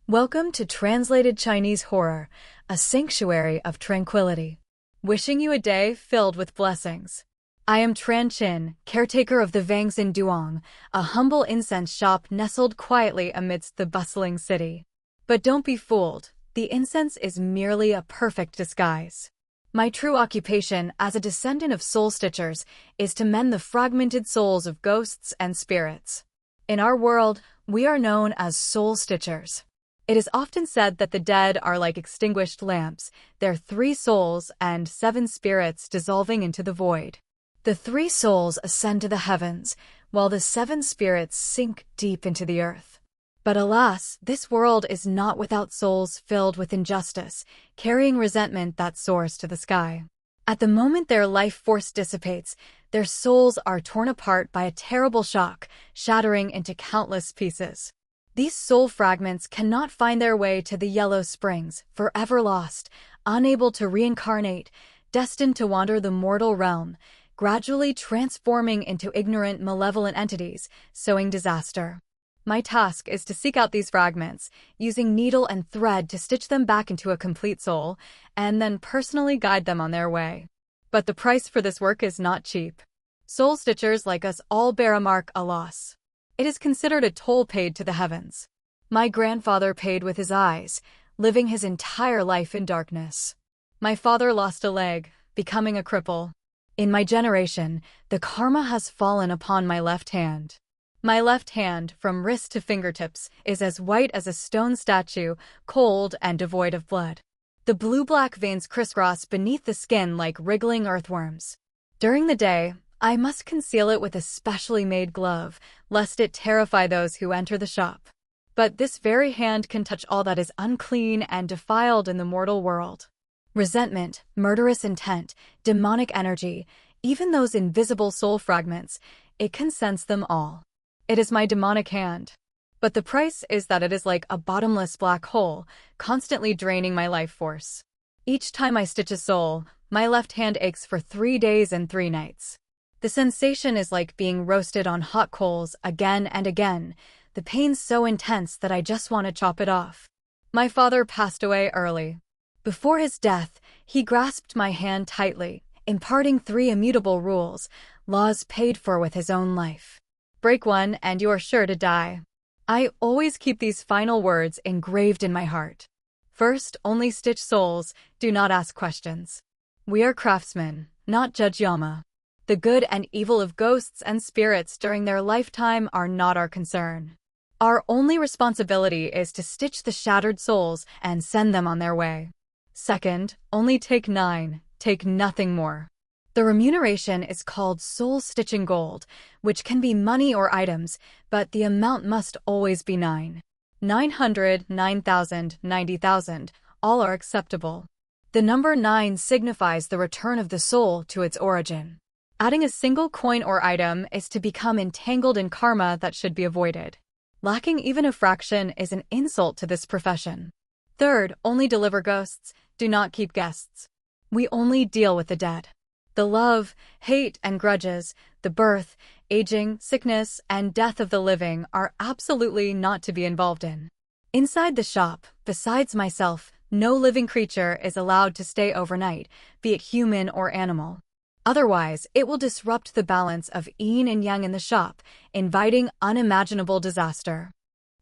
Welcome to Translated Chinese Horror, a sanctuary of tranquility. Wishing you a day filled with blessings. I am Tran Chin, caretaker of the Vangxin Duong, a humble incense shop nestled quietly amidst the bustling city. But don't be fooled, the incense is merely a perfect disguise. My true occupation as a descendant of soul stitchers is to mend the fragmented souls of ghosts and spirits. In our world, we are known as soul stitchers. It is often said that the dead are like extinguished lamps, their 3 souls and 7 spirits dissolving into the void. The 3 souls ascend to the heavens, while the 7 spirits sink deep into the earth. But alas, this world is not without souls filled with injustice, carrying resentment that soars to the sky. At the moment their life force dissipates, their souls are torn apart by a terrible shock, shattering into countless pieces. These soul fragments cannot find their way to the Yellow Springs, forever lost, unable to reincarnate, destined to wander the mortal realm, gradually transforming into ignorant, malevolent entities, sowing disaster. My task is to seek out these fragments, using needle and thread to stitch them back into a complete soul, and then personally guide them on their way. But the price for this work is not cheap. Soul stitchers like us all bear a loss. It is considered a toll paid to the heavens. My grandfather paid with his eyes, living his entire life in darkness. My father lost a leg, becoming a cripple. In my generation, the karma has fallen upon my left hand. My left hand, from wrist to fingertips, is as white as a stone statue, cold and devoid of blood. The blue-black veins crisscross beneath the skin like wriggling earthworms. During the day, I must conceal it with a specially made glove, lest it terrify those who enter the shop. But this very hand can touch all that is unclean and defiled in the mortal world. Resentment, murderous intent, demonic energy, even those invisible soul fragments, it can sense them all. It is my demonic hand. But the price is that it is like a bottomless black hole, constantly draining my life force. Each time I stitch a soul, my left hand aches for 3 days and 3 nights. The sensation is like being roasted on hot coals again and again, the pain so intense that I just want to chop it off. My father passed away early. Before his death, he grasped my hand tightly, imparting 3 immutable rules, laws paid for with his own life. Break one and you are sure to die. I always keep these final words engraved in my heart. First, only stitch souls, do not ask questions. We are craftsmen, not Judge Yama. The good and evil of ghosts and spirits during their lifetime are not our concern. Our only responsibility is to stitch the shattered souls and send them on their way. Second, only take 9, take nothing more. The remuneration is called soul stitching gold, which can be money or items, but the amount must always be 9. 900, 9,000, 90,000, all are acceptable. The number 9 signifies the return of the soul to its origin. Adding a single coin or item is to become entangled in karma that should be avoided. Lacking even a fraction is an insult to this profession. Third, only deliver ghosts, do not keep guests. We only deal with the dead. The love, hate, and grudges, the birth, aging, sickness, and death of the living are absolutely not to be involved in. Inside the shop, besides myself, no living creature is allowed to stay overnight, be it human or animal. Otherwise, it will disrupt the balance of yin and yang in the shop, inviting unimaginable disaster.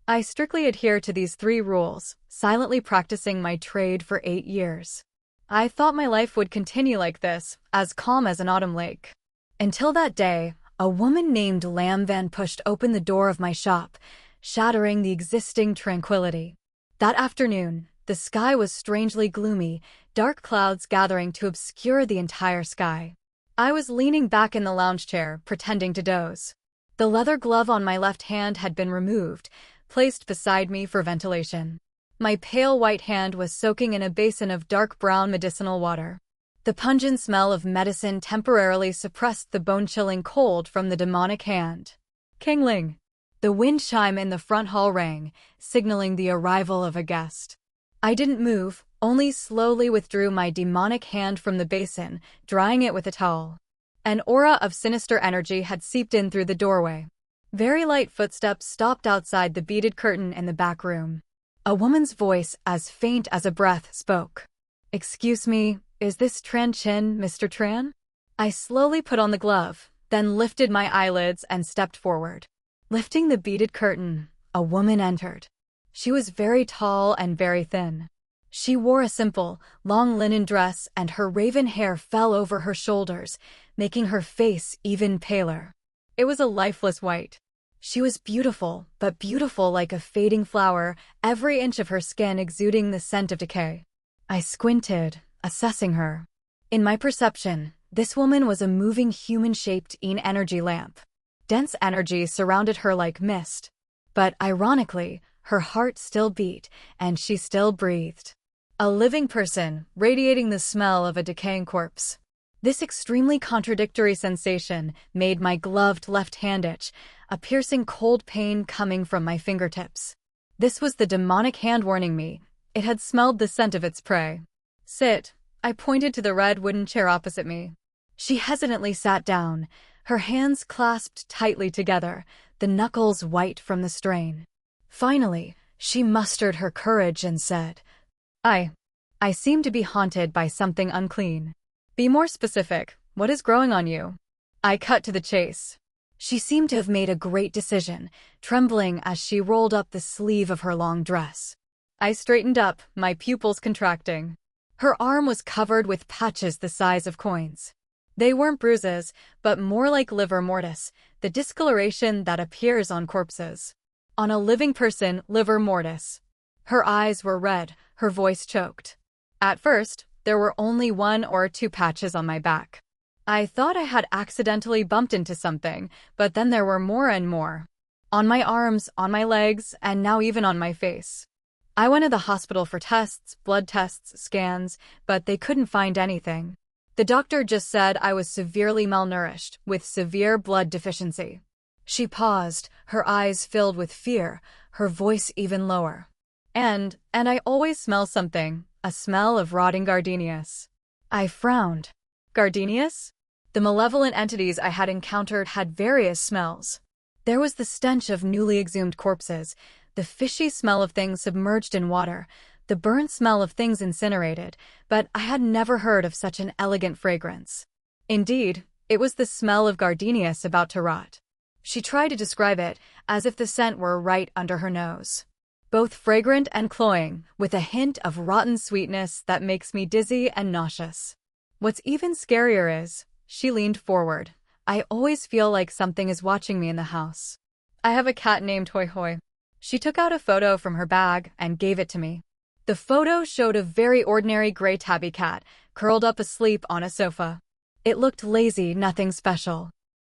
I strictly adhere to these 3 rules, silently practicing my trade for 8 years. I thought my life would continue like this, as calm as an autumn lake. Until that day, a woman named Lam Van pushed open the door of my shop, shattering the existing tranquility. That afternoon, the sky was strangely gloomy, dark clouds gathering to obscure the entire sky. I was leaning back in the lounge chair, pretending to doze. The leather glove on my left hand had been removed, placed beside me for ventilation. My pale white hand was soaking in a basin of dark brown medicinal water. The pungent smell of medicine temporarily suppressed the bone-chilling cold from the demonic hand. Kingling! The wind chime in the front hall rang, signaling the arrival of a guest. I didn't move, only slowly withdrew my demonic hand from the basin, drying it with a towel. An aura of sinister energy had seeped in through the doorway. Very light footsteps stopped outside the beaded curtain in the back room. A woman's voice, as faint as a breath, spoke. "Excuse me, is this Tran Chin, Mr. Tran?" I slowly put on the glove, then lifted my eyelids and stepped forward. Lifting the beaded curtain, a woman entered. She was very tall and very thin. She wore a simple, long linen dress and her raven hair fell over her shoulders, making her face even paler. It was a lifeless white. She was beautiful, but beautiful like a fading flower, every inch of her skin exuding the scent of decay. I squinted, assessing her. In my perception, this woman was a moving human-shaped energy lamp. Dense energy surrounded her like mist. But ironically, her heart still beat, and she still breathed. A living person, radiating the smell of a decaying corpse. This extremely contradictory sensation made my gloved left hand itch, a piercing cold pain coming from my fingertips. This was the demonic hand warning me. It had smelled the scent of its prey. "Sit." I pointed to the red wooden chair opposite me. She hesitantly sat down, her hands clasped tightly together, the knuckles white from the strain. Finally, she mustered her courage and said, I seem to be haunted by something unclean. Be more specific. What is growing on you?" I cut to the chase. She seemed to have made a great decision, trembling as she rolled up the sleeve of her long dress. I straightened up, my pupils contracting. Her arm was covered with patches the size of coins. They weren't bruises, but more like livor mortis, the discoloration that appears on corpses. On a living person, livor mortis. Her eyes were red, her voice choked. At first, there were only 1 or 2 patches on my back. I thought I had accidentally bumped into something, but then there were more and more. On my arms, on my legs, and now even on my face. I went to the hospital for tests, blood tests, scans, but they couldn't find anything. The doctor just said I was severely malnourished, with severe blood deficiency. She paused, her eyes filled with fear, her voice even lower. And I always smell something, a smell of rotting gardenias. I frowned. Gardenias? The malevolent entities I had encountered had various smells. There was the stench of newly exhumed corpses, the fishy smell of things submerged in water, the burnt smell of things incinerated, but I had never heard of such an elegant fragrance. Indeed, it was the smell of gardenias about to rot. She tried to describe it, as if the scent were right under her nose. Both fragrant and cloying, with a hint of rotten sweetness that makes me dizzy and nauseous. What's even scarier is, she leaned forward. I always feel like something is watching me in the house. I have a cat named Hoi Hoi. She took out a photo from her bag and gave it to me. The photo showed a very ordinary gray tabby cat, curled up asleep on a sofa. It looked lazy, nothing special.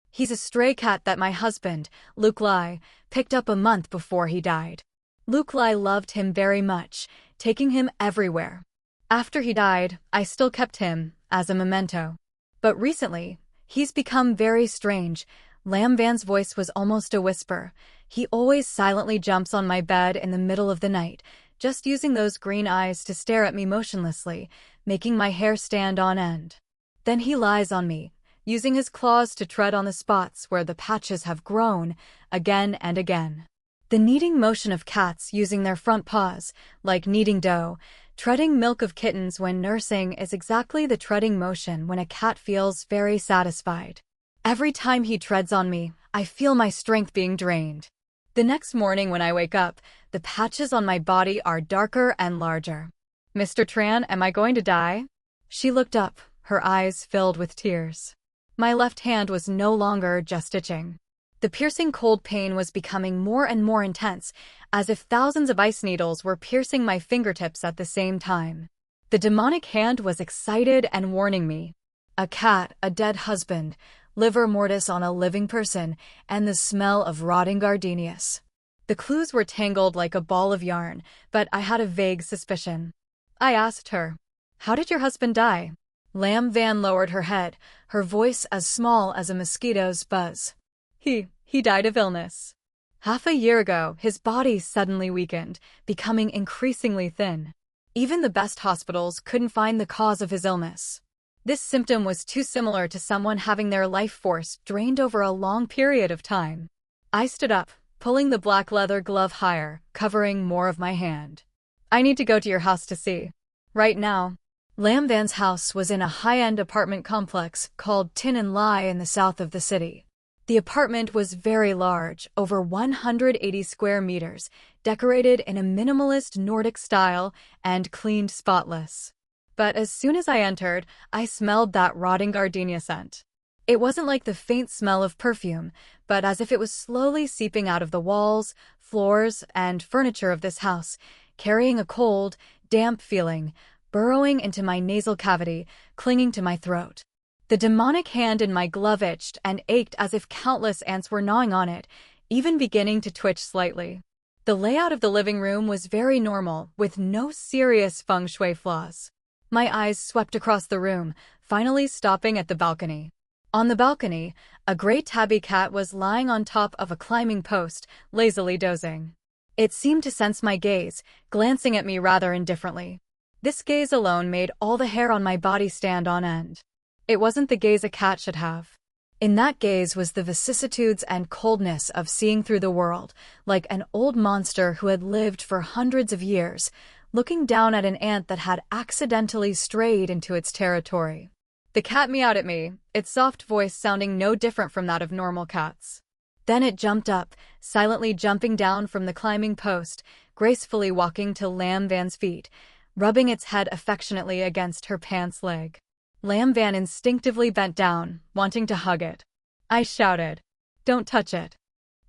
He's a stray cat that my husband, Luke Lai, picked up a month before he died. Luke Lai loved him very much, taking him everywhere. After he died, I still kept him, as a memento. But recently, he's become very strange. Lam Van's voice was almost a whisper. He always silently jumps on my bed in the middle of the night, just using those green eyes to stare at me motionlessly, making my hair stand on end. Then he lies on me, using his claws to tread on the spots where the patches have grown, again and again. The kneading motion of cats using their front paws, like kneading dough, treading milk of kittens when nursing is exactly the treading motion when a cat feels very satisfied. Every time he treads on me, I feel my strength being drained. The next morning when I wake up, the patches on my body are darker and larger. "Mr. Tran, am I going to die?" She looked up, her eyes filled with tears. My left hand was no longer just itching. The piercing cold pain was becoming more and more intense, as if thousands of ice needles were piercing my fingertips at the same time. The demonic hand was excited and warning me. A cat, a dead husband, livor mortis on a living person, and the smell of rotting gardenias. The clues were tangled like a ball of yarn, but I had a vague suspicion. I asked her, "How did your husband die?" Lam Van lowered her head, her voice as small as a mosquito's buzz. He died of illness. Half a year ago, his body suddenly weakened, becoming increasingly thin. Even the best hospitals couldn't find the cause of his illness. This symptom was too similar to someone having their life force drained over a long period of time. I stood up, pulling the black leather glove higher, covering more of my hand. I need to go to your house to see. Right now. Lam Van's house was in a high-end apartment complex called Tin and Lai in the south of the city. The apartment was very large, over 180 square meters, decorated in a minimalist Nordic style and cleaned spotless. But as soon as I entered, I smelled that rotting gardenia scent. It wasn't like the faint smell of perfume, but as if it was slowly seeping out of the walls, floors, and furniture of this house, carrying a cold, damp feeling, burrowing into my nasal cavity, clinging to my throat. The demonic hand in my glove itched and ached as if countless ants were gnawing on it, even beginning to twitch slightly. The layout of the living room was very normal, with no serious feng shui flaws. My eyes swept across the room, finally stopping at the balcony. On the balcony, a gray tabby cat was lying on top of a climbing post, lazily dozing. It seemed to sense my gaze, glancing at me rather indifferently. This gaze alone made all the hair on my body stand on end. It wasn't the gaze a cat should have. In that gaze was the vicissitudes and coldness of seeing through the world, like an old monster who had lived for hundreds of years, looking down at an ant that had accidentally strayed into its territory. The cat meowed at me, its soft voice sounding no different from that of normal cats. Then it jumped up, silently jumping down from the climbing post, gracefully walking to Lam Van's feet, rubbing its head affectionately against her pants leg. Lam Van instinctively bent down, wanting to hug it. I shouted, "Don't touch it."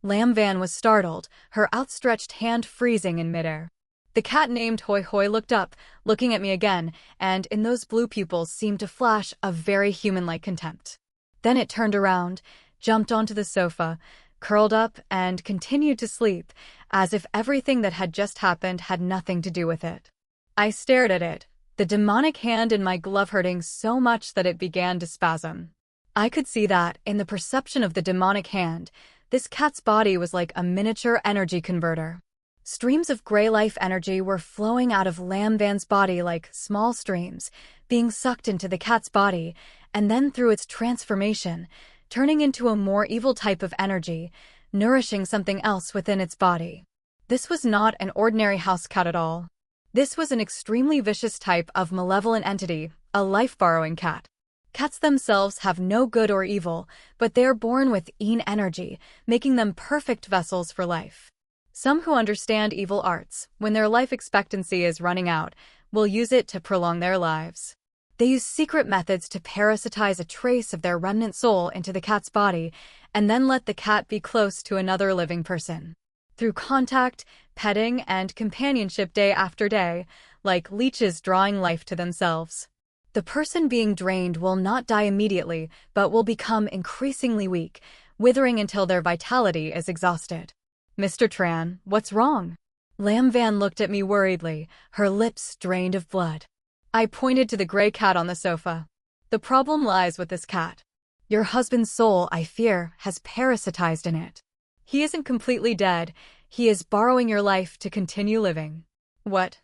Lam Van was startled, her outstretched hand freezing in midair. The cat named Hoi Hoi looked up, looking at me again, and in those blue pupils seemed to flash a very human-like contempt. Then it turned around, jumped onto the sofa, curled up, and continued to sleep, as if everything that had just happened had nothing to do with it. I stared at it, the demonic hand in my glove hurting so much that it began to spasm. I could see that, in the perception of the demonic hand, this cat's body was like a miniature energy converter. Streams of gray life energy were flowing out of Lam Van's body like small streams, being sucked into the cat's body, and then through its transformation, turning into a more evil type of energy, nourishing something else within its body. This was not an ordinary house cat at all. This was an extremely vicious type of malevolent entity, a life-borrowing cat. Cats themselves have no good or evil, but they are born with yin energy, making them perfect vessels for life. Some who understand evil arts, when their life expectancy is running out, will use it to prolong their lives. They use secret methods to parasitize a trace of their remnant soul into the cat's body, and then let the cat be close to another living person. Through contact, petting, and companionship day after day, like leeches drawing life to themselves. The person being drained will not die immediately, but will become increasingly weak, withering until their vitality is exhausted. "Mr. Tran, what's wrong?" Lam Van looked at me worriedly, her lips drained of blood. I pointed to the gray cat on the sofa. "The problem lies with this cat. Your husband's soul, I fear, has parasitized in it. He isn't completely dead, he is borrowing your life to continue living." What?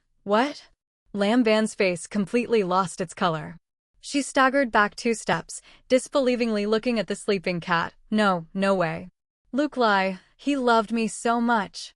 Lam Van's face completely lost its color. She staggered back 2 steps, disbelievingly looking at the sleeping cat. No way. Luke Lai, he loved me so much.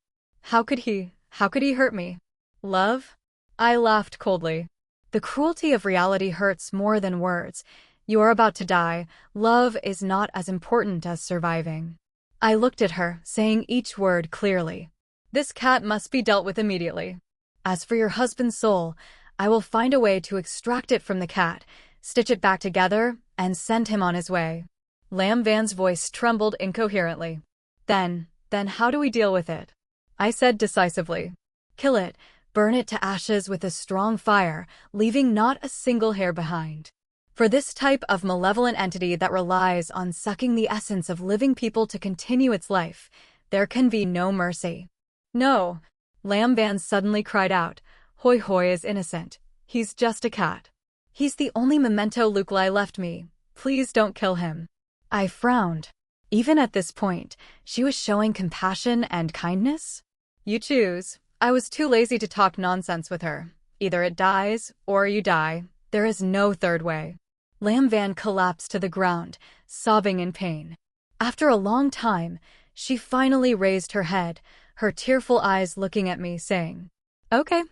How could he hurt me? Love? I laughed coldly. The cruelty of reality hurts more than words. You are about to die. Love is not as important as surviving. I looked at her, saying each word clearly. This cat must be dealt with immediately. As for your husband's soul, I will find a way to extract it from the cat, stitch it back together, and send him on his way. Lam Van's voice trembled incoherently. Then how do we deal with it? I said decisively. Kill it, burn it to ashes with a strong fire, leaving not a single hair behind. For this type of malevolent entity that relies on sucking the essence of living people to continue its life, there can be no mercy. No, Lam Van suddenly cried out. Hoi Hoi is innocent. He's just a cat. He's the only memento Luke Lai left me. Please don't kill him. I frowned. Even at this point, she was showing compassion and kindness? You choose. I was too lazy to talk nonsense with her. Either it dies, or you die. There is no third way. Lam Van collapsed to the ground, sobbing in pain. After a long time, She finally raised her head, her tearful eyes looking at me, saying, "Okay,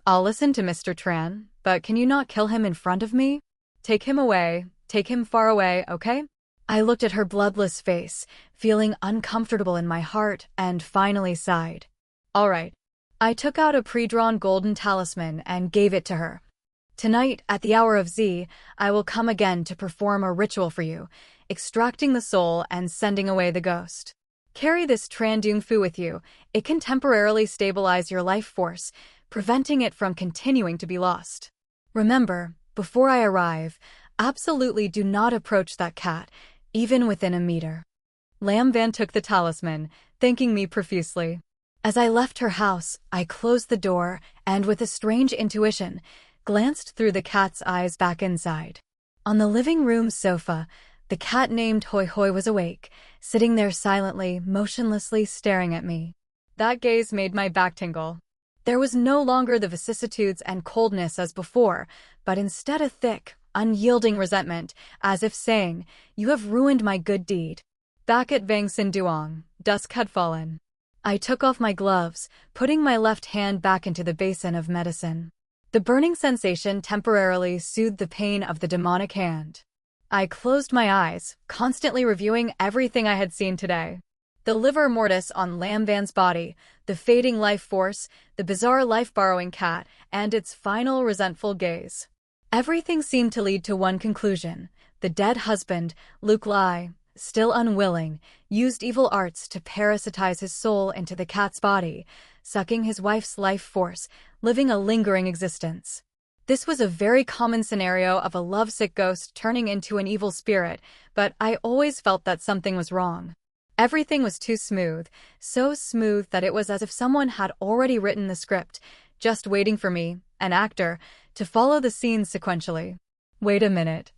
I'll listen to Mr. Tran, but can you not kill him in front of me? Take him away, take him far away, okay?" I looked at her bloodless face, feeling uncomfortable in my heart, and finally sighed. "All right." I took out a pre-drawn golden talisman and gave it to her. "Tonight, at the hour of Z, I will come again to perform a ritual for you, extracting the soul and sending away the ghost. Carry this Trandung Fu with you. It can temporarily stabilize your life force, preventing it from continuing to be lost. Remember, before I arrive, absolutely do not approach that cat, even within a meter." Lam Van took the talisman, thanking me profusely. As I left her house, I closed the door and, with a strange intuition, glanced through the cat's eyes back inside. On the living room sofa, the cat named Hoi Hoi was awake, sitting there silently, motionlessly staring at me. That gaze made my back tingle. There was no longer the vicissitudes and coldness as before, but instead a thick, unyielding resentment, as if saying, "You have ruined my good deed." Back at Vangsin Duong, dusk had fallen. I took off my gloves, putting my left hand back into the basin of medicine. The burning sensation temporarily soothed the pain of the demonic hand. I closed my eyes, constantly reviewing everything I had seen today. The livor mortis on Lam Van's body, the fading life force, the bizarre life-borrowing cat, and its final resentful gaze. Everything seemed to lead to one conclusion. The dead husband, Luke Lai, still unwilling, used evil arts to parasitize his soul into the cat's body, sucking his wife's life force, living a lingering existence. This was a very common scenario of a lovesick ghost turning into an evil spirit, but I always felt that something was wrong. Everything was too smooth, so smooth that it was as if someone had already written the script, just waiting for me, an actor, to follow the scenes sequentially. Wait a minute.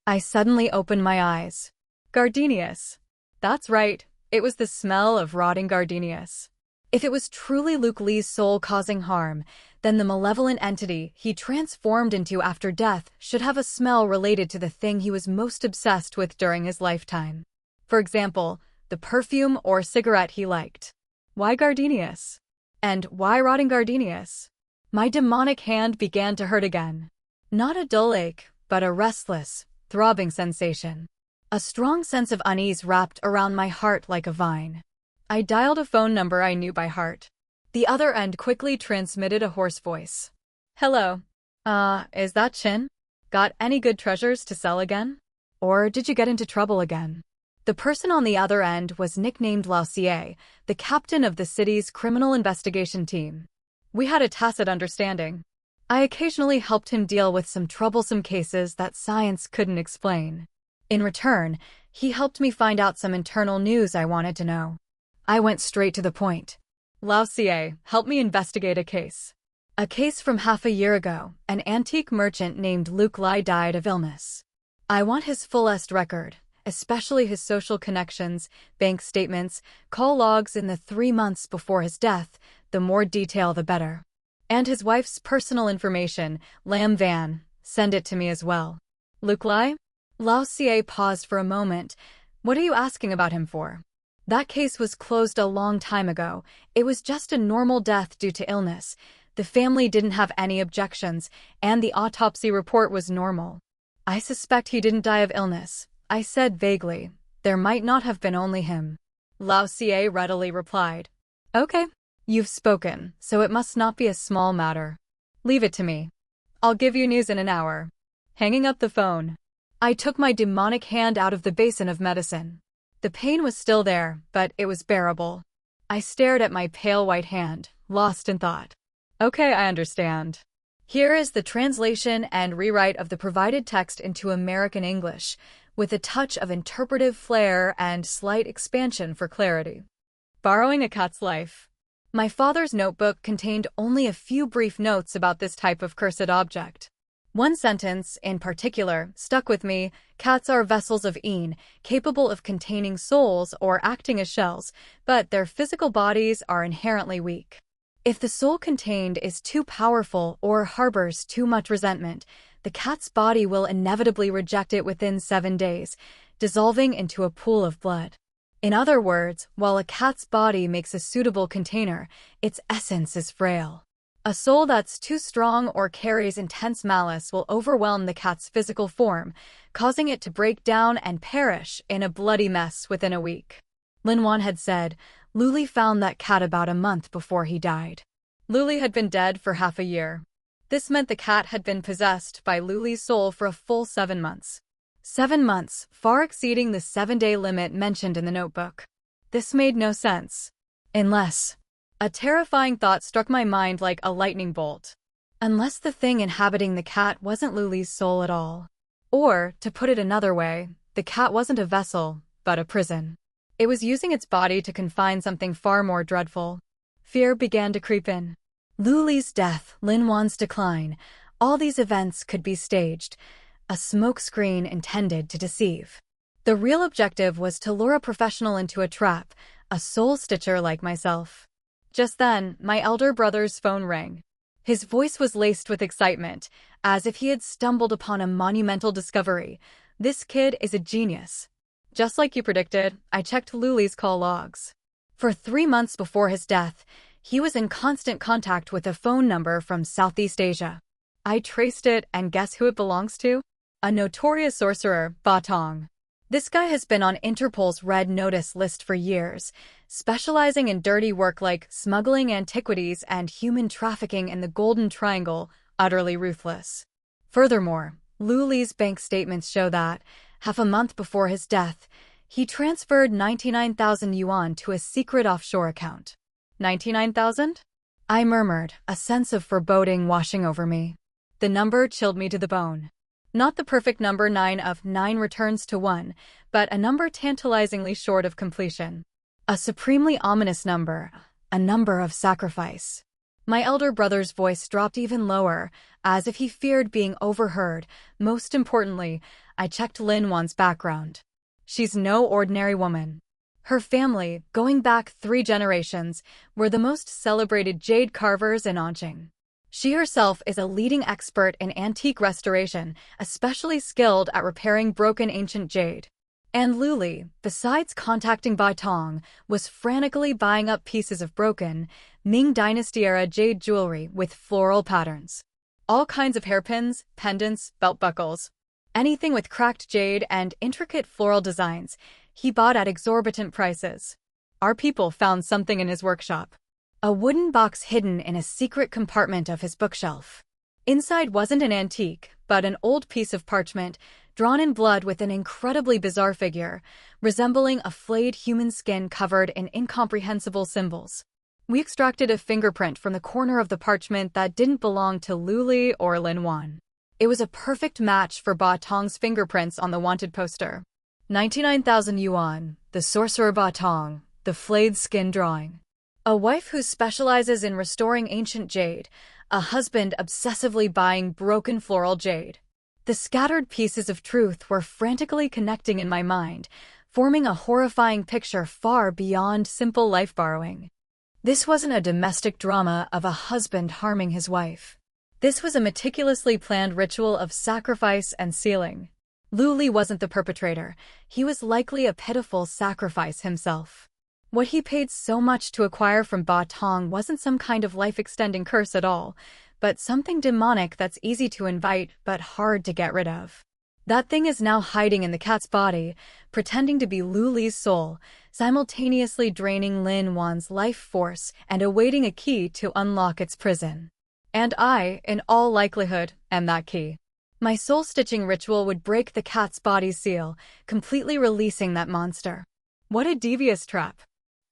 I suddenly opened my eyes. Gardenias. That's right, it was the smell of rotting gardenias. If it was truly Luke Lee's soul causing harm, then the malevolent entity he transformed into after death should have a smell related to the thing he was most obsessed with during his lifetime. For example, the perfume or cigarette he liked. Why gardenias? And why rotting gardenias? My demonic hand began to hurt again. Not a dull ache, but a restless, throbbing sensation. A strong sense of unease wrapped around my heart like a vine. I dialed a phone number I knew by heart. The other end quickly transmitted a hoarse voice. "Hello. Is that Chin? Got any good treasures to sell again? Or did you get into trouble again?" The person on the other end was nicknamed Lao Xie, the captain of the city's criminal investigation team. We had a tacit understanding. I occasionally helped him deal with some troublesome cases that science couldn't explain. In return, he helped me find out some internal news I wanted to know. I went straight to the point. "Lao Xie, help me investigate a case." A case from half a year ago, an antique merchant named Luke Lai died of illness. I want his fullest record, especially his social connections, bank statements, call logs in the 3 months before his death, the more detail the better. And his wife's personal information, Lam Van, send it to me as well. "Luke Lai?" Lao Xie paused for a moment. "What are you asking about him for?" "That case was closed a long time ago. It was just a normal death due to illness. The family didn't have any objections, and the autopsy report was normal." "I suspect he didn't die of illness," I said vaguely. "There might not have been only him." Lao Xie readily replied. "Okay, you've spoken, so it must not be a small matter. Leave it to me. I'll give you news in an hour." Hanging up the phone, I took my demonic hand out of the basin of medicine. The pain was still there, but it was bearable. I stared at my pale white hand, lost in thought. Okay, I understand. Here is the translation and rewrite of the provided text into American English, with a touch of interpretive flair and slight expansion for clarity. Borrowing a cat's life. My father's notebook contained only a few brief notes about this type of cursed object. One sentence, in particular, stuck with me: cats are vessels of Een, capable of containing souls or acting as shells, but their physical bodies are inherently weak. If the soul contained is too powerful or harbors too much resentment, the cat's body will inevitably reject it within 7 days, dissolving into a pool of blood. In other words, while a cat's body makes a suitable container, its essence is frail. A soul that's too strong or carries intense malice will overwhelm the cat's physical form, causing it to break down and perish in a bloody mess within a week. Lin Wan had said, Luli found that cat about a month before he died. Luli had been dead for half a year. This meant the cat had been possessed by Luli's soul for a full 7 months. 7 months, far exceeding the 7-day limit mentioned in the notebook. This made no sense. Unless... A terrifying thought struck my mind like a lightning bolt. Unless the thing inhabiting the cat wasn't Luli's soul at all. Or, to put it another way, the cat wasn't a vessel, but a prison. It was using its body to confine something far more dreadful. Fear began to creep in. Luli's death, Lin Wan's decline, all these events could be staged, a smokescreen intended to deceive. The real objective was to lure a professional into a trap, a soul stitcher like myself. Just then, my elder brother's phone rang. His voice was laced with excitement, as if he had stumbled upon a monumental discovery. This kid is a genius. Just like you predicted, I checked Luli's call logs. For 3 months before his death, he was in constant contact with a phone number from Southeast Asia. I traced it, and guess who it belongs to? A notorious sorcerer, Ba Tong. This guy has been on Interpol's red notice list for years, specializing in dirty work like smuggling antiquities and human trafficking in the Golden Triangle, utterly ruthless. Furthermore, Luli's bank statements show that, half a month before his death, he transferred 99,000 yuan to a secret offshore account. 99,000? I murmured, a sense of foreboding washing over me. The number chilled me to the bone. Not the perfect number 9 of 9 returns to 1, but a number tantalizingly short of completion. A supremely ominous number, a number of sacrifice. My elder brother's voice dropped even lower, as if he feared being overheard. Most importantly, I checked Lin Wan's background. She's no ordinary woman. Her family, going back 3 generations, were the most celebrated jade carvers in Anqing. She herself is a leading expert in antique restoration, especially skilled at repairing broken ancient jade. And Luli, besides contacting Ba Tong, was frantically buying up pieces of broken, Ming Dynasty-era jade jewelry with floral patterns. All kinds of hairpins, pendants, belt buckles. Anything with cracked jade and intricate floral designs, he bought at exorbitant prices. Our people found something in his workshop. A wooden box hidden in a secret compartment of his bookshelf. Inside wasn't an antique, but an old piece of parchment, drawn in blood with an incredibly bizarre figure, resembling a flayed human skin covered in incomprehensible symbols. We extracted a fingerprint from the corner of the parchment that didn't belong to Luli or Lin Wan. It was a perfect match for Ba Tong's fingerprints on the wanted poster. 99,000 yuan, the sorcerer Ba Tong, the flayed skin drawing. A wife who specializes in restoring ancient jade, a husband obsessively buying broken floral jade. The scattered pieces of truth were frantically connecting in my mind, forming a horrifying picture far beyond simple life borrowing. This wasn't a domestic drama of a husband harming his wife. This was a meticulously planned ritual of sacrifice and sealing. Luli wasn't the perpetrator. He was likely a pitiful sacrifice himself. What he paid so much to acquire from Ba Tong wasn't some kind of life-extending curse at all, but something demonic that's easy to invite but hard to get rid of. That thing is now hiding in the cat's body, pretending to be Luli's soul, simultaneously draining Lin Wan's life force and awaiting a key to unlock its prison. And I, in all likelihood, am that key. My soul-stitching ritual would break the cat's body's seal, completely releasing that monster. What a devious trap.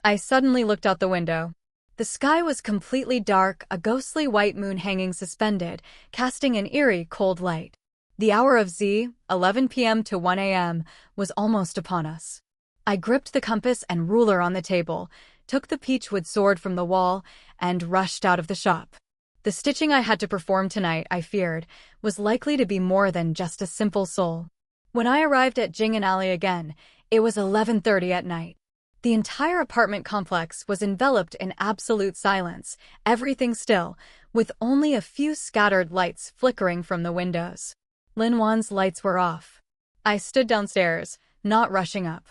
I suddenly looked out the window. The sky was completely dark, a ghostly white moon hanging suspended, casting an eerie, cold light. The hour of Z, 11 p.m. to 1 a.m., was almost upon us. I gripped the compass and ruler on the table, took the peachwood sword from the wall, and rushed out of the shop. The stitching I had to perform tonight, I feared, was likely to be more than just a simple soul. When I arrived at Jing'an Alley again, it was 11:30 at night. The entire apartment complex was enveloped in absolute silence, everything still, with only a few scattered lights flickering from the windows. Lin Wan's lights were off. I stood downstairs, not rushing up.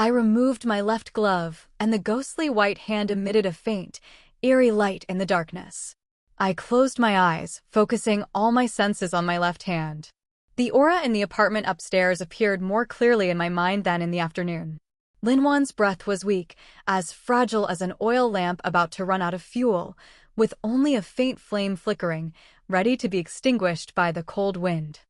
I removed my left glove, and the ghostly white hand emitted a faint, eerie light in the darkness. I closed my eyes, focusing all my senses on my left hand. The aura in the apartment upstairs appeared more clearly in my mind than in the afternoon. Linwan's breath was weak, as fragile as an oil lamp about to run out of fuel, with only a faint flame flickering, ready to be extinguished by the cold wind.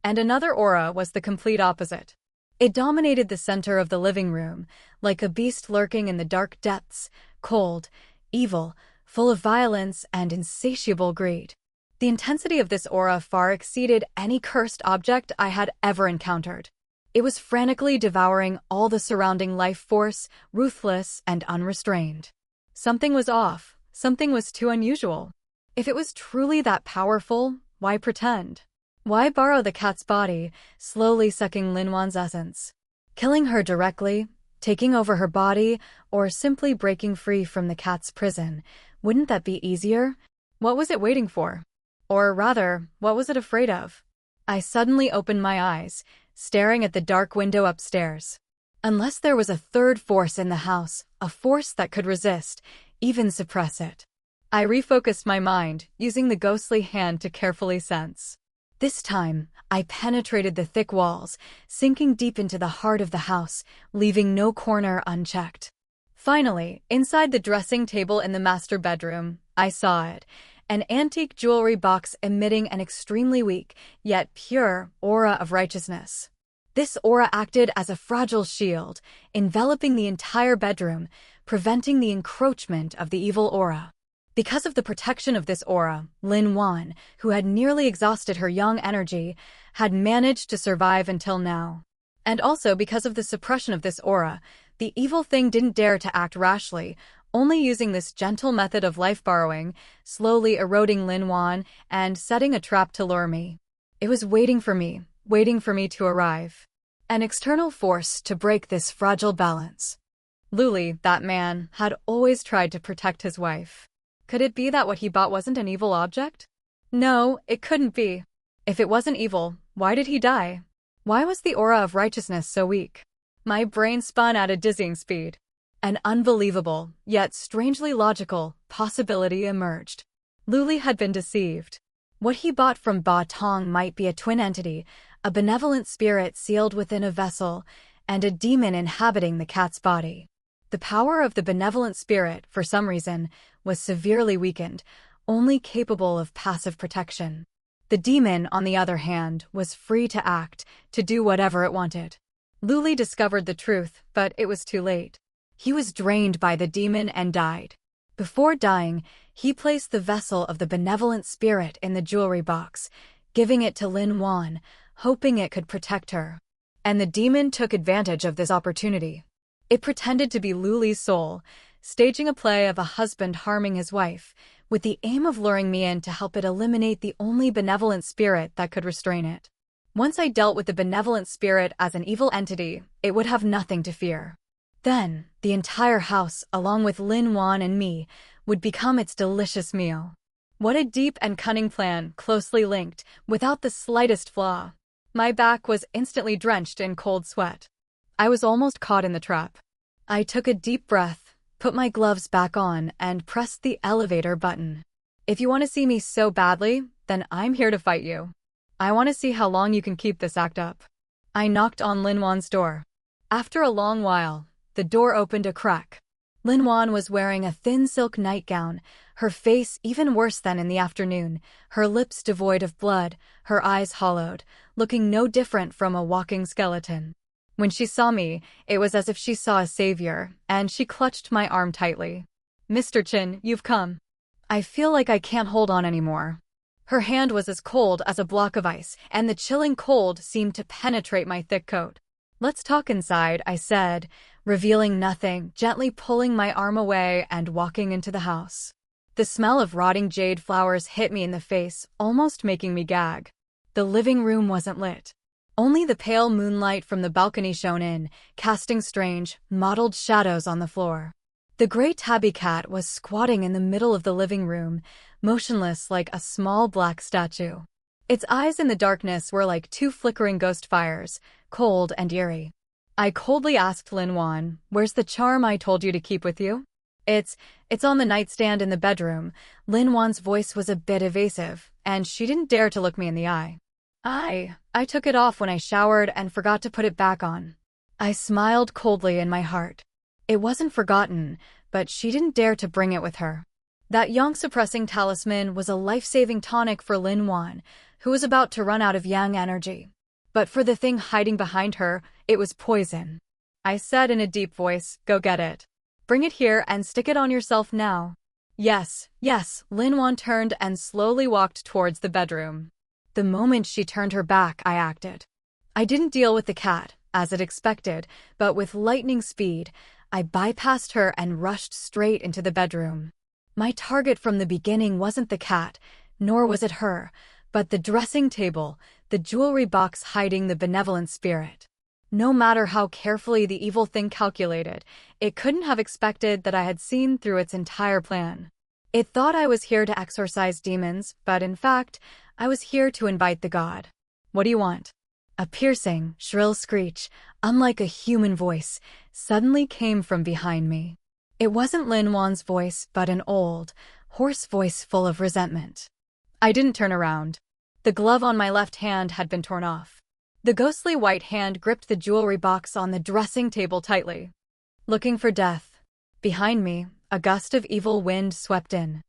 And another aura was the complete opposite. It dominated the center of the living room, like a beast lurking in the dark depths, cold, evil, full of violence and insatiable greed. The intensity of this aura far exceeded any cursed object I had ever encountered. It was frantically devouring all the surrounding life force, ruthless and unrestrained. Something was off, something was too unusual. If it was truly that powerful, why pretend? Why borrow the cat's body, slowly sucking Linwan's essence? Killing her directly, taking over her body, or simply breaking free from the cat's prison, wouldn't that be easier? What was it waiting for? Or rather, what was it afraid of? I suddenly opened my eyes, staring at the dark window upstairs. Unless there was a third force in the house, a force that could resist, even suppress it. I refocused my mind, using the ghostly hand to carefully sense. This time, I penetrated the thick walls, sinking deep into the heart of the house, leaving no corner unchecked. Finally, inside the dressing table in the master bedroom, I saw it, an antique jewelry box emitting an extremely weak, yet pure, aura of righteousness. This aura acted as a fragile shield, enveloping the entire bedroom, preventing the encroachment of the evil aura. Because of the protection of this aura, Linwan, who had nearly exhausted her young energy, had managed to survive until now. And also because of the suppression of this aura, the evil thing didn't dare to act rashly, only using this gentle method of life borrowing, slowly eroding Linwan and setting a trap to lure me. It was waiting for me to arrive. An external force to break this fragile balance. Luli, that man, had always tried to protect his wife. Could it be that what he bought wasn't an evil object? No, it couldn't be. If it wasn't evil, why did he die? Why was the aura of righteousness so weak? My brain spun at a dizzying speed. An unbelievable, yet strangely logical, possibility emerged. Luli had been deceived. What he bought from Ba Tong might be a twin entity, a benevolent spirit sealed within a vessel, and a demon inhabiting the cat's body. The power of the benevolent spirit, for some reason, was severely weakened, only capable of passive protection. The demon, on the other hand, was free to act, to do whatever it wanted. Luli discovered the truth, but it was too late. He was drained by the demon and died. Before dying, he placed the vessel of the benevolent spirit in the jewelry box, giving it to Linwan, hoping it could protect her. And the demon took advantage of this opportunity. It pretended to be Luli's soul, staging a play of a husband harming his wife, with the aim of luring me in to help it eliminate the only benevolent spirit that could restrain it. Once I dealt with the benevolent spirit as an evil entity, it would have nothing to fear. Then, the entire house, along with Linwan and me, would become its delicious meal. What a deep and cunning plan, closely linked, without the slightest flaw. My back was instantly drenched in cold sweat. I was almost caught in the trap. I took a deep breath, put my gloves back on, and pressed the elevator button. If you want to see me so badly, then I'm here to fight you. I want to see how long you can keep this act up. I knocked on Linwan's door. After a long while, the door opened a crack. Linwan was wearing a thin silk nightgown, her face even worse than in the afternoon, her lips devoid of blood, her eyes hollowed, looking no different from a walking skeleton. When she saw me, it was as if she saw a savior, and she clutched my arm tightly. "Mr. Chin, you've come. I feel like I can't hold on anymore." Her hand was as cold as a block of ice, and the chilling cold seemed to penetrate my thick coat. "Let's talk inside," I said, revealing nothing, gently pulling my arm away and walking into the house. The smell of rotting jade flowers hit me in the face, almost making me gag. The living room wasn't lit. Only the pale moonlight from the balcony shone in, casting strange, mottled shadows on the floor. The gray tabby cat was squatting in the middle of the living room, motionless like a small black statue. Its eyes in the darkness were like two flickering ghost fires, cold and eerie. I coldly asked Lin Wan, "Where's the charm I told you to keep with you?" It's, it's on the nightstand in the bedroom. Lin Wan's voice was a bit evasive, and she didn't dare to look me in the eye. I took it off when I showered and forgot to put it back on. I smiled coldly in my heart. It wasn't forgotten, but she didn't dare to bring it with her. That yang-suppressing talisman was a life-saving tonic for Lin Wan, who was about to run out of yang energy. But for the thing hiding behind her, it was poison. I said in a deep voice, "Go get it. Bring it here and stick it on yourself now." Yes, yes, Lin Wan turned and slowly walked towards the bedroom. The moment she turned her back, I acted. I didn't deal with the cat, as it expected, but with lightning speed, I bypassed her and rushed straight into the bedroom. My target from the beginning wasn't the cat, nor was it her, but the dressing table, the jewelry box hiding the benevolent spirit. No matter how carefully the evil thing calculated, it couldn't have expected that I had seen through its entire plan. It thought I was here to exorcise demons, but in fact, I was here to invite the god. "What do you want?" A piercing, shrill screech, unlike a human voice, suddenly came from behind me. It wasn't Lin Wan's voice, but an old, hoarse voice full of resentment. I didn't turn around. The glove on my left hand had been torn off. The ghostly white hand gripped the jewelry box on the dressing table tightly. Looking for death. Behind me, a gust of evil wind swept in.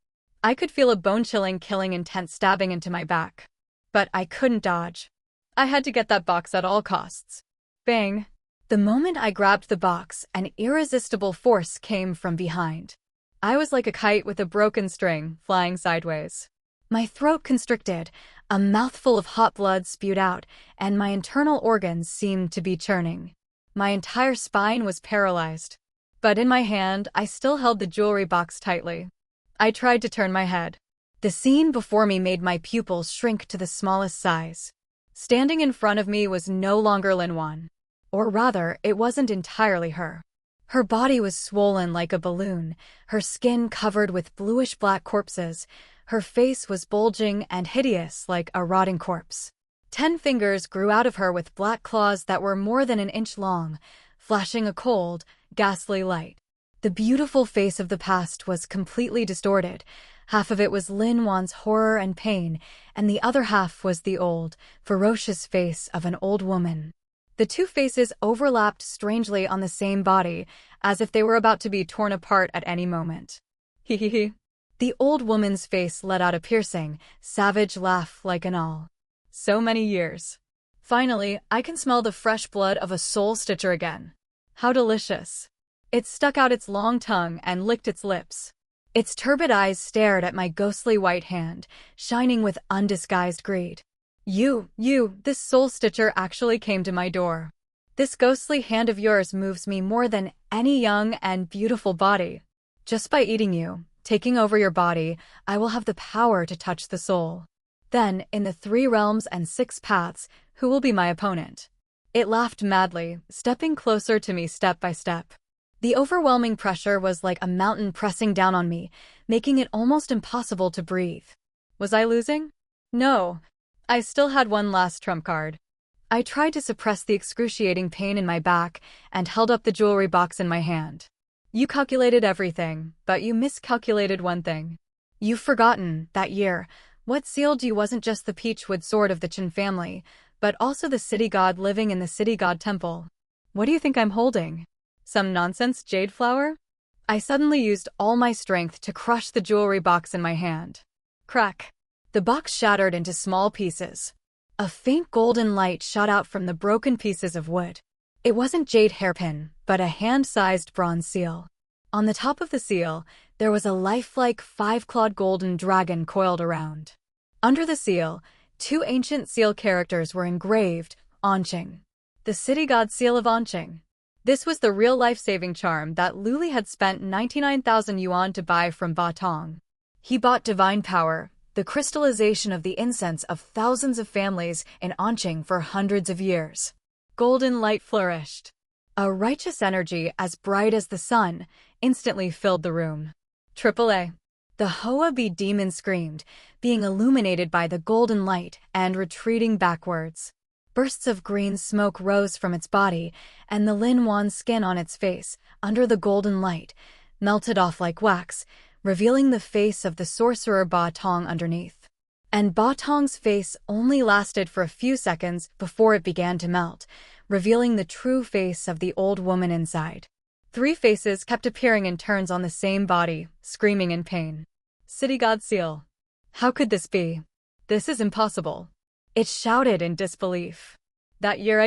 I could feel a bone-chilling, killing intent stabbing into my back. But I couldn't dodge. I had to get that box at all costs. Bang! The moment I grabbed the box, an irresistible force came from behind. I was like a kite with a broken string, flying sideways. My throat constricted, a mouthful of hot blood spewed out, and my internal organs seemed to be churning. My entire spine was paralyzed. But in my hand, I still held the jewelry box tightly. I tried to turn my head. The scene before me made my pupils shrink to the smallest size. Standing in front of me was no longer Lin Wan. Or rather, it wasn't entirely her. Her body was swollen like a balloon, her skin covered with bluish-black corpses, her face was bulging and hideous like a rotting corpse. 10 fingers grew out of her with black claws that were more than an inch long, flashing a cold, ghastly light. The beautiful face of the past was completely distorted. Half of it was Lin Wan's horror and pain, and the other half was the old, ferocious face of an old woman. The two faces overlapped strangely on the same body, as if they were about to be torn apart at any moment. Hee. The old woman's face let out a piercing, savage laugh like an owl. So many years. Finally, I can smell the fresh blood of a soul stitcher again. How delicious. It stuck out its long tongue and licked its lips. Its turbid eyes stared at my ghostly white hand, shining with undisguised greed. This soul stitcher actually came to my door. This ghostly hand of yours moves me more than any young and beautiful body. Just by eating you, taking over your body, I will have the power to touch the soul. Then, in the 3 realms and 6 paths, who will be my opponent? It laughed madly, stepping closer to me step by step. The overwhelming pressure was like a mountain pressing down on me, making it almost impossible to breathe. Was I losing? No. I still had one last trump card. I tried to suppress the excruciating pain in my back and held up the jewelry box in my hand. You calculated everything, but you miscalculated one thing. You've forgotten, that year, what sealed you wasn't just the peachwood sword of the Chen family, but also the city god living in the city god temple. What do you think I'm holding? Some nonsense jade flower? I suddenly used all my strength to crush the jewelry box in my hand. Crack! The box shattered into small pieces. A faint golden light shot out from the broken pieces of wood. It wasn't jade hairpin, but a hand-sized bronze seal. On the top of the seal, there was a lifelike 5-clawed golden dragon coiled around. Under the seal, 2 ancient seal characters were engraved, Anqing. The city god seal of Anqing. This was the real life-saving charm that Luli had spent 99,000 yuan to buy from Ba Tong. He bought divine power, the crystallization of the incense of thousands of families in Anqing for hundreds of years. Golden light flourished. A righteous energy as bright as the sun instantly filled the room. AAA. The Hoa Bee demon screamed, being illuminated by the golden light and retreating backwards. Bursts of green smoke rose from its body, and the Lin Wan's skin on its face, under the golden light, melted off like wax, revealing the face of the sorcerer Ba Tong underneath. And Ba Tong's face only lasted for a few seconds before it began to melt, revealing the true face of the old woman inside. 3 faces kept appearing in turns on the same body, screaming in pain. City God Seal. How could this be? This is impossible. It shouted in disbelief. That year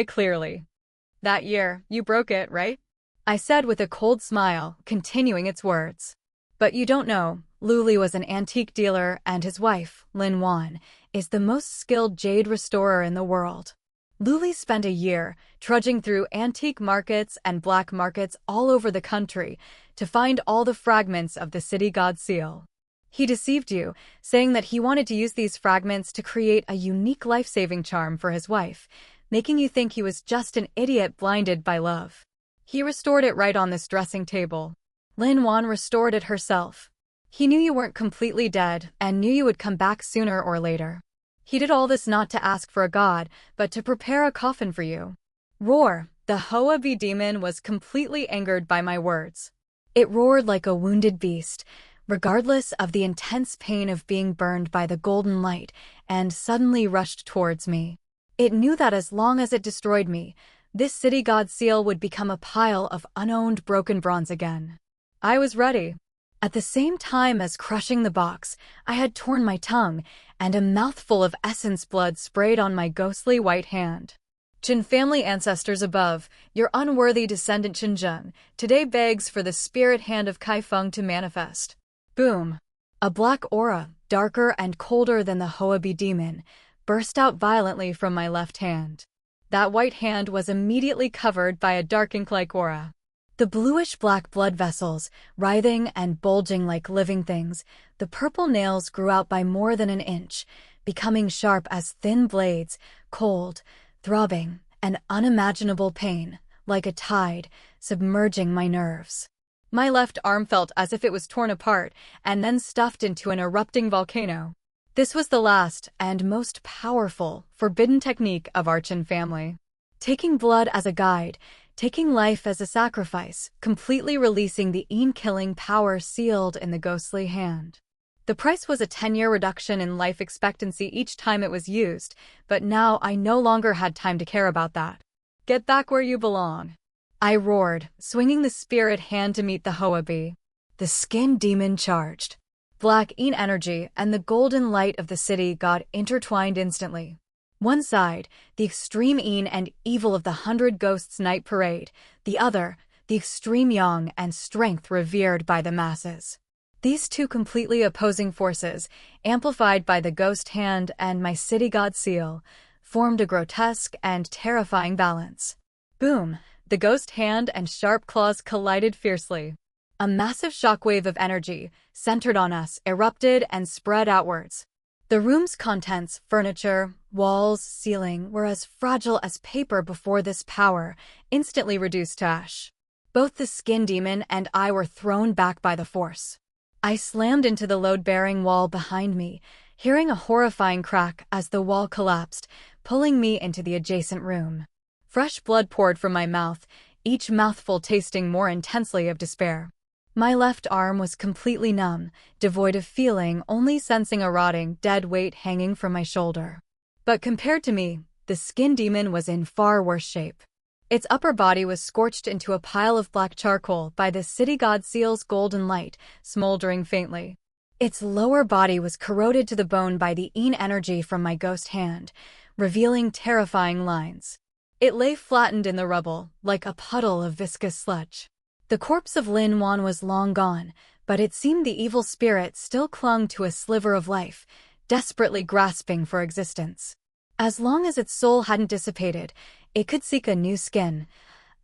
That year, you broke it, right? I said with a cold smile, continuing its words. But you don't know, Luli was an antique dealer and his wife, Lin Wan, is the most skilled jade restorer in the world. Luli spent a year trudging through antique markets and black markets all over the country to find all the fragments of the City God Seal. He deceived you, saying that he wanted to use these fragments to create a unique life-saving charm for his wife, making you think he was just an idiot blinded by love. He restored it right on this dressing table. Lin Wan restored it herself. He knew you weren't completely dead and knew you would come back sooner or later. He did all this not to ask for a god, but to prepare a coffin for you. Roar! The Hoa Bi demon was completely angered by my words. It roared like a wounded beast, regardless of the intense pain of being burned by the golden light, and suddenly rushed towards me. It knew that as long as it destroyed me, this City God Seal would become a pile of unowned broken bronze again. I was ready. At the same time as crushing the box, I had torn my tongue, and a mouthful of essence blood sprayed on my ghostly white hand. Qin family ancestors above, your unworthy descendant Qinzheng today begs for the spirit hand of Kaifeng to manifest. Boom! A black aura, darker and colder than the Hoa Bi demon, burst out violently from my left hand. That white hand was immediately covered by a dark ink-like aura. The bluish-black blood vessels, writhing and bulging like living things, the purple nails grew out by more than an inch, becoming sharp as thin blades, cold, throbbing, and unimaginable pain, like a tide, submerging my nerves. My left arm felt as if it was torn apart and then stuffed into an erupting volcano. This was the last and most powerful, forbidden technique of our Qin family. Taking blood as a guide, taking life as a sacrifice, completely releasing the killing power sealed in the ghostly hand. The price was a 10-year reduction in life expectancy each time it was used, but now I no longer had time to care about that. Get back where you belong. I roared, swinging the spirit hand to meet the Hoa Bi. The skin demon charged. Black energy and the golden light of the city god intertwined instantly. One side, the extreme and evil of the 100 Ghosts Night Parade, the other, the extreme yang and strength revered by the masses. These two completely opposing forces, amplified by the ghost hand and my city god seal, formed a grotesque and terrifying balance. Boom! The ghost hand and sharp claws collided fiercely. A massive shockwave of energy, centered on us, erupted and spread outwards. The room's contents, furniture, walls, ceiling, were as fragile as paper before this power, instantly reduced to ash. Both the skin demon and I were thrown back by the force. I slammed into the load-bearing wall behind me, hearing a horrifying crack as the wall collapsed, pulling me into the adjacent room. Fresh blood poured from my mouth, each mouthful tasting more intensely of despair. My left arm was completely numb, devoid of feeling, only sensing a rotting, dead weight hanging from my shoulder. But compared to me, the skin demon was in far worse shape. Its upper body was scorched into a pile of black charcoal by the city god seal's golden light, smoldering faintly. Its lower body was corroded to the bone by the energy from my ghost hand, revealing terrifying lines. It lay flattened in the rubble, like a puddle of viscous sludge. The corpse of Lin Wan was long gone, but it seemed the evil spirit still clung to a sliver of life, desperately grasping for existence. As long as its soul hadn't dissipated, it could seek a new skin,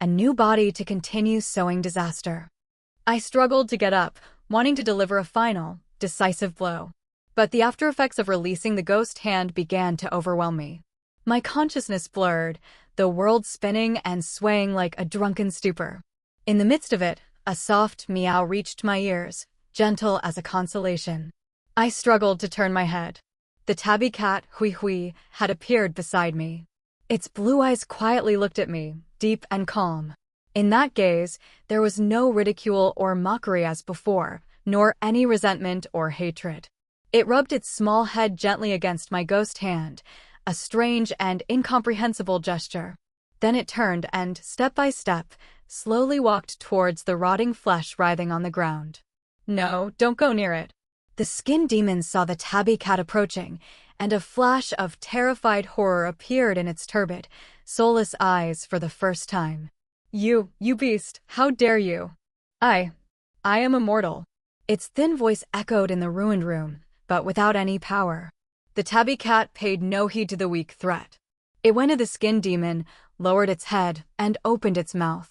a new body to continue sowing disaster. I struggled to get up, wanting to deliver a final, decisive blow. But the aftereffects of releasing the ghost hand began to overwhelm me. My consciousness blurred, the world spinning and swaying like a drunken stupor. In the midst of it, a soft meow reached my ears, gentle as a consolation. I struggled to turn my head. The tabby cat, Hui Hui, had appeared beside me. Its blue eyes quietly looked at me, deep and calm. In that gaze, there was no ridicule or mockery as before, nor any resentment or hatred. It rubbed its small head gently against my ghost hand, a strange and incomprehensible gesture. Then it turned and, step by step, slowly walked towards the rotting flesh writhing on the ground. No, don't go near it. The skin demon saw the tabby cat approaching, and a flash of terrified horror appeared in its turbid, soulless eyes for the first time. You beast, how dare you? I am immortal. Its thin voice echoed in the ruined room, but without any power. The tabby cat paid no heed to the weak threat. It went to the skin demon, lowered its head, and opened its mouth.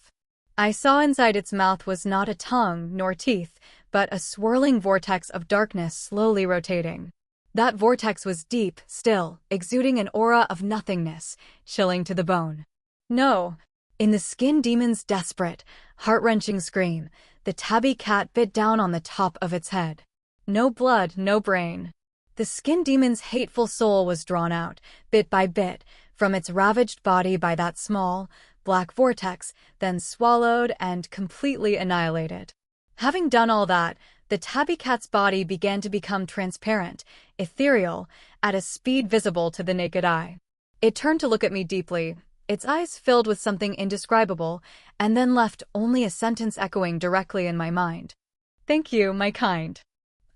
I saw inside its mouth was not a tongue nor teeth, but a swirling vortex of darkness slowly rotating. That vortex was deep, still, exuding an aura of nothingness, chilling to the bone. No! In the skin demon's desperate, heart-wrenching scream, the tabby cat bit down on the top of its head. No blood, no brain. The skin demon's hateful soul was drawn out, bit by bit, from its ravaged body by that small, black vortex, then swallowed and completely annihilated. Having done all that, the tabby cat's body began to become transparent, ethereal, at a speed visible to the naked eye. It turned to look at me deeply, its eyes filled with something indescribable, and then left only a sentence echoing directly in my mind. Thank you, my kind.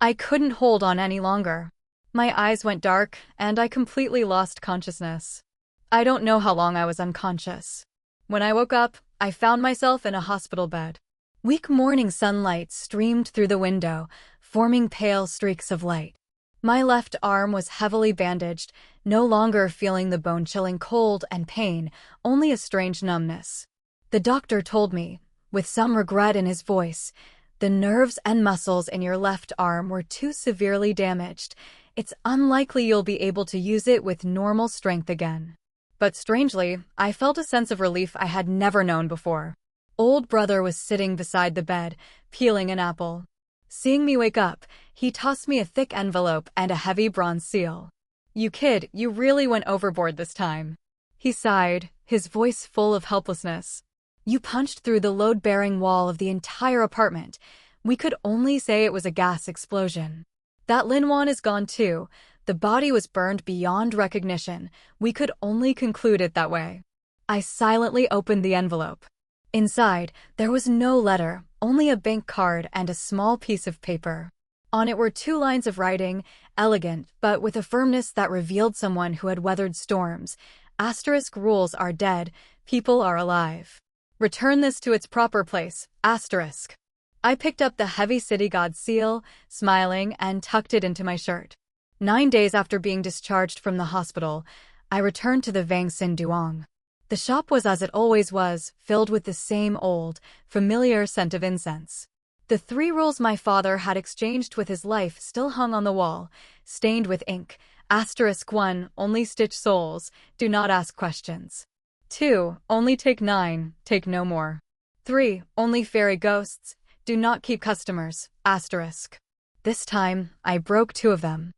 I couldn't hold on any longer. My eyes went dark, and I completely lost consciousness. I don't know how long I was unconscious. When I woke up, I found myself in a hospital bed. Weak morning sunlight streamed through the window, forming pale streaks of light. My left arm was heavily bandaged, no longer feeling the bone-chilling cold and pain, only a strange numbness. The doctor told me, with some regret in his voice, the nerves and muscles in your left arm were too severely damaged. It's unlikely you'll be able to use it with normal strength again. But strangely, I felt a sense of relief I had never known before. Old brother was sitting beside the bed, peeling an apple. Seeing me wake up, he tossed me a thick envelope and a heavy bronze seal. You kid, you really went overboard this time. He sighed, his voice full of helplessness. You punched through the load-bearing wall of the entire apartment. We could only say it was a gas explosion. That Linwan is gone too. The body was burned beyond recognition. We could only conclude it that way. I silently opened the envelope. Inside, there was no letter, only a bank card and a small piece of paper. On it were 2 lines of writing, elegant, but with a firmness that revealed someone who had weathered storms. Asterisk rules are dead, people are alive. Return this to its proper place, asterisk. I picked up the heavy city god seal, smiling, and tucked it into my shirt. 9 days after being discharged from the hospital, I returned to the Vangsin Duong. The shop was as it always was, filled with the same old, familiar scent of incense. The 3 rules my father had exchanged with his life still hung on the wall, stained with ink. Asterisk 1, only stitch soles, do not ask questions. 2, only take 9, take no more. 3, only fairy ghosts, do not keep customers, asterisk. This time, I broke 2 of them.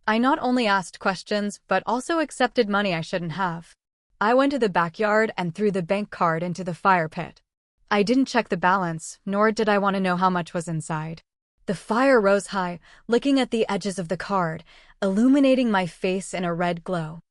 I not only asked questions, but also accepted money I shouldn't have. I went to the backyard and threw the bank card into the fire pit. I didn't check the balance, nor did I want to know how much was inside. The fire rose high, licking at the edges of the card, illuminating my face in a red glow.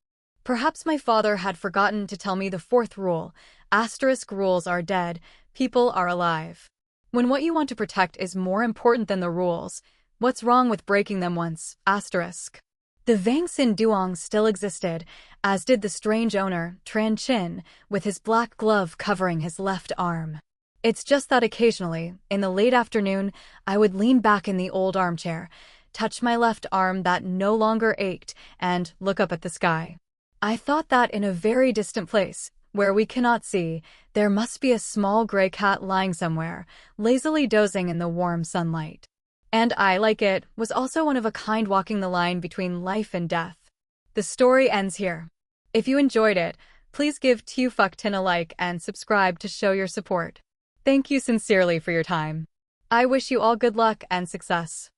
Perhaps my father had forgotten to tell me the 4th rule, asterisk rules are dead, people are alive. When what you want to protect is more important than the rules, what's wrong with breaking them once, asterisk? The Vangsin Duong still existed, as did the strange owner, Tranlated, with his black glove covering his left arm. It's just that occasionally, in the late afternoon, I would lean back in the old armchair, touch my left arm that no longer ached, and look up at the sky. I thought that in a very distant place, where we cannot see, there must be a small gray cat lying somewhere, lazily dozing in the warm sunlight. And I, like it, was also one of a kind walking the line between life and death. The story ends here. If you enjoyed it, please give Tin a like and subscribe to show your support. Thank you sincerely for your time. I wish you all good luck and success.